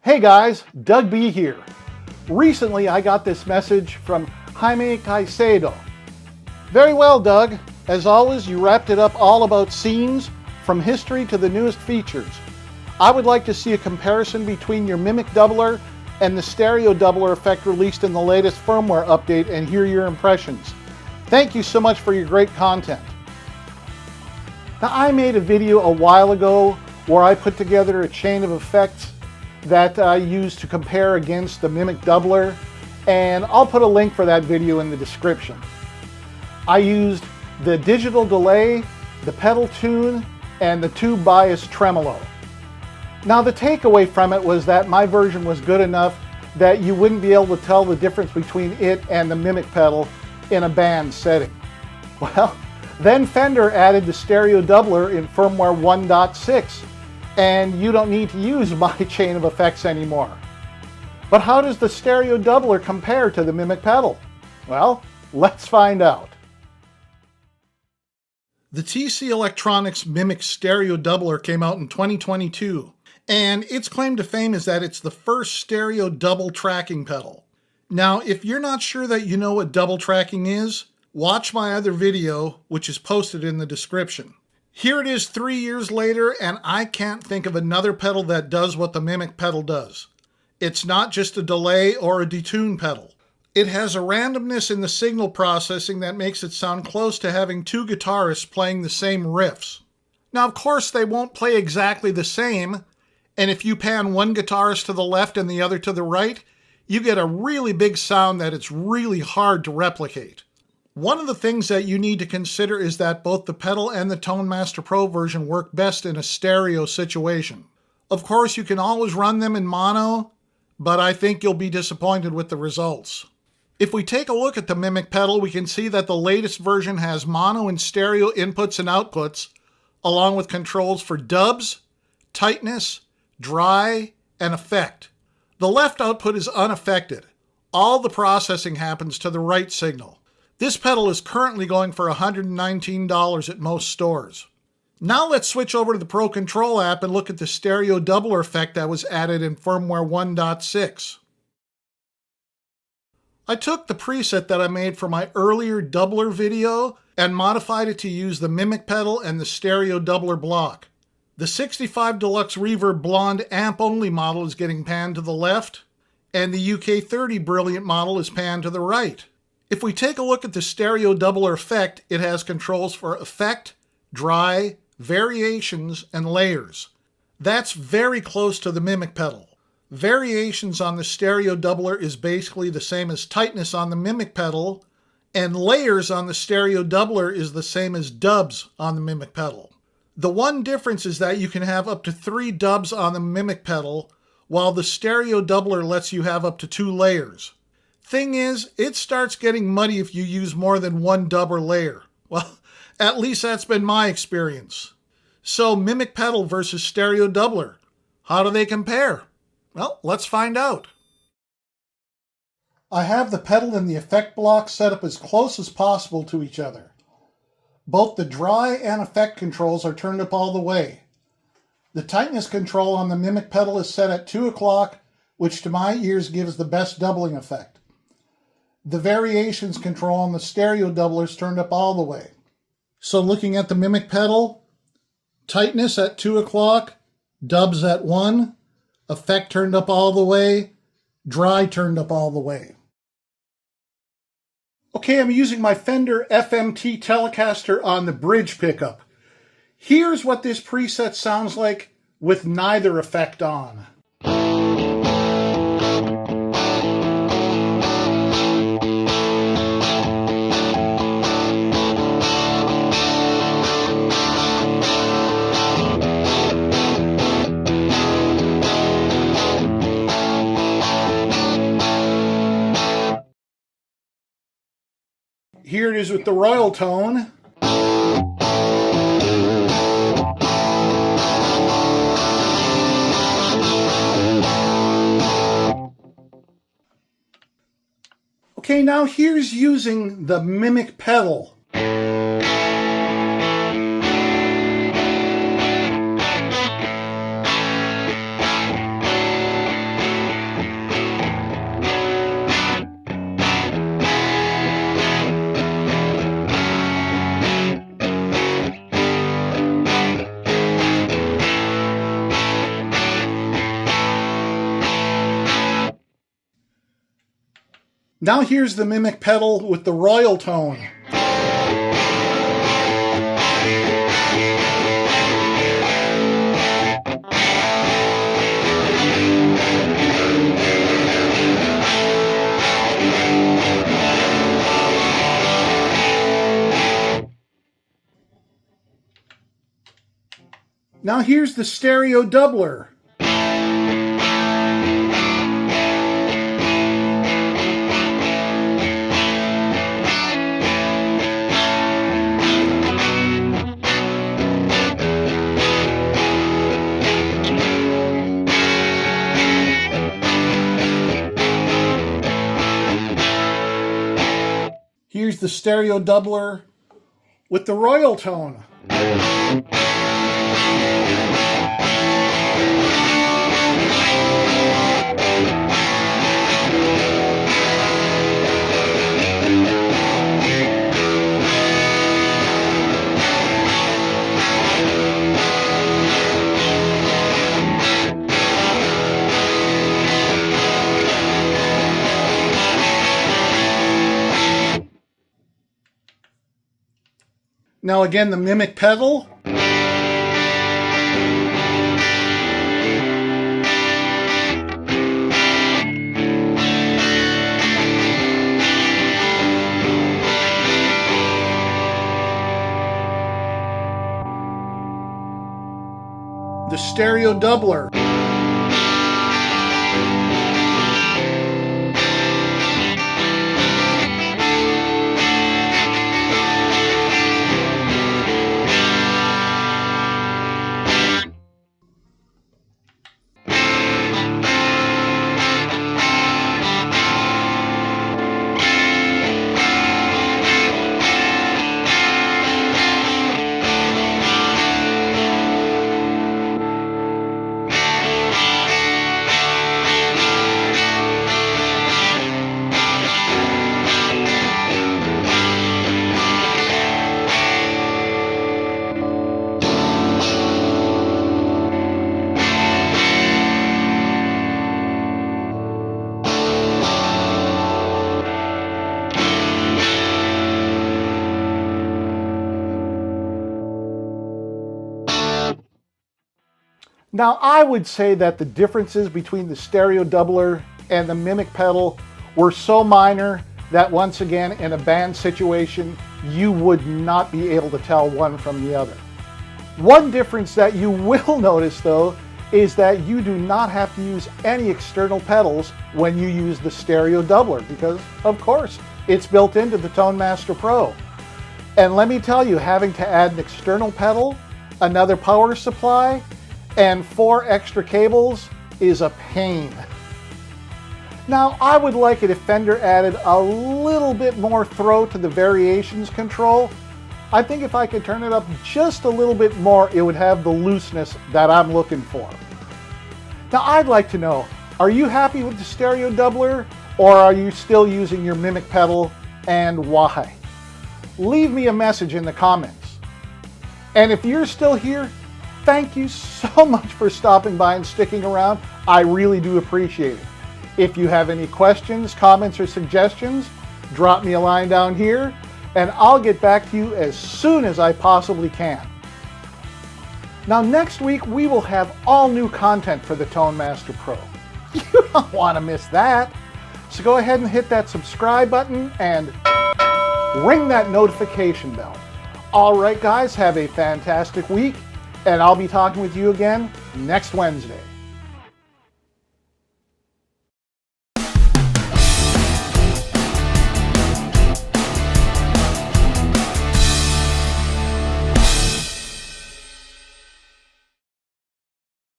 Hey guys, Doug B here. Recently I got this message from Jaime Caicedo. Very well, Doug. As always, you wrapped it up all about scenes, from history to the newest features. I would like to see a comparison between your Mimiq Doubler and the stereo doubler effect released in the latest firmware update and hear your impressions. Thank you so much for your great content. Now, I made a video a while ago where I put together a chain of effects that I used to compare against the Mimiq Doubler, and I'll put a link for that video in the description. I used the digital delay, the pedal tune, and the tube bias tremolo. Now, the takeaway from it was that my version was good enough that you wouldn't be able to tell the difference between it and the Mimiq pedal in a band setting. Well, then Fender added the stereo doubler in firmware 1.6, and you don't need to use my chain of effects anymore. But how does the stereo doubler compare to the Mimiq pedal? Well, let's find out. The TC Electronics Mimiq stereo doubler came out in 2022, and its claim to fame is that it's the first stereo double tracking pedal. Now, if you're not sure that you know what double tracking is, watch my other video, which is posted in the description. Here it is 3 years later, and I can't think of another pedal that does what the Mimiq pedal does. It's not just a delay or a detune pedal. It has a randomness in the signal processing that makes it sound close to having two guitarists playing the same riffs. Now, of course, they won't play exactly the same, and if you pan one guitarist to the left and the other to the right, you get a really big sound that it's really hard to replicate. One of the things that you need to consider is that both the pedal and the Tone Master Pro version work best in a stereo situation. Of course, you can always run them in mono, but I think you'll be disappointed with the results. If we take a look at the Mimiq pedal, we can see that the latest version has mono and stereo inputs and outputs, along with controls for dubs, tightness, dry, and effect. The left output is unaffected. All the processing happens to the right signal. This pedal is currently going for $119 at most stores. Now let's switch over to the Pro Control app and look at the stereo doubler effect that was added in firmware 1.6. I took the preset that I made for my earlier doubler video and modified it to use the Mimiq pedal and the stereo doubler block. The 65 Deluxe Reverb Blonde amp-only model is getting panned to the left, and the UK30 Brilliant model is panned to the right. If we take a look at the stereo doubler effect, it has controls for effect, dry, variations, and layers. That's very close to the Mimiq pedal. Variations on the stereo doubler is basically the same as tightness on the Mimiq pedal, and layers on the stereo doubler is the same as dubs on the Mimiq pedal. The one difference is that you can have up to 3 dubs on the Mimiq pedal, while the stereo doubler lets you have up to 2 layers. Thing is, it starts getting muddy if you use more than 1 dub or layer. Well, at least that's been my experience. So, Mimiq pedal versus stereo doubler. How do they compare? Well, let's find out. I have the pedal and the effect block set up as close as possible to each other. Both the dry and effect controls are turned up all the way. The tightness control on the Mimiq pedal is set at 2 o'clock, which to my ears gives the best doubling effect. The variations control on the stereo doubler is turned up all the way. So looking at the Mimiq pedal, tightness at 2 o'clock, dubs at 1, effect turned up all the way, dry turned up all the way. Okay, I'm using my Fender FMT Telecaster on the bridge pickup. Here's what this preset sounds like with neither effect on. Here it is with the Royal Tone. Okay, now here's using the Mimiq pedal. Now here's the Mimiq pedal with the Royal Tone. Now here's the Stereo Doubler. Here's the Stereo Doubler with the Royal Tone. Now again, the Mimiq pedal. The Stereo Doubler. Now, I would say that the differences between the Stereo Doubler and the Mimiq pedal were so minor that once again, in a band situation, you would not be able to tell one from the other. One difference that you will notice though is that you do not have to use any external pedals when you use the Stereo Doubler because, of course, it's built into the Tone Master Pro. And let me tell you, having to add an external pedal, another power supply, and 4 extra cables is a pain. Now, I would like it if Fender added a little bit more throw to the variations control. I think if I could turn it up just a little bit more, it would have the looseness that I'm looking for. Now, I'd like to know, are you happy with the Stereo Doubler, or are you still using your Mimiq pedal, and why? Leave me a message in the comments. And if you're still here, thank you so much for stopping by and sticking around. I really do appreciate it. If you have any questions, comments, or suggestions, drop me a line down here, and I'll get back to you as soon as I possibly can. Now, next week, we will have all new content for the Tone Master Pro. You don't want to miss that. So go ahead and hit that subscribe button and ring that notification bell. All right, guys, have a fantastic week, and I'll be talking with you again next Wednesday.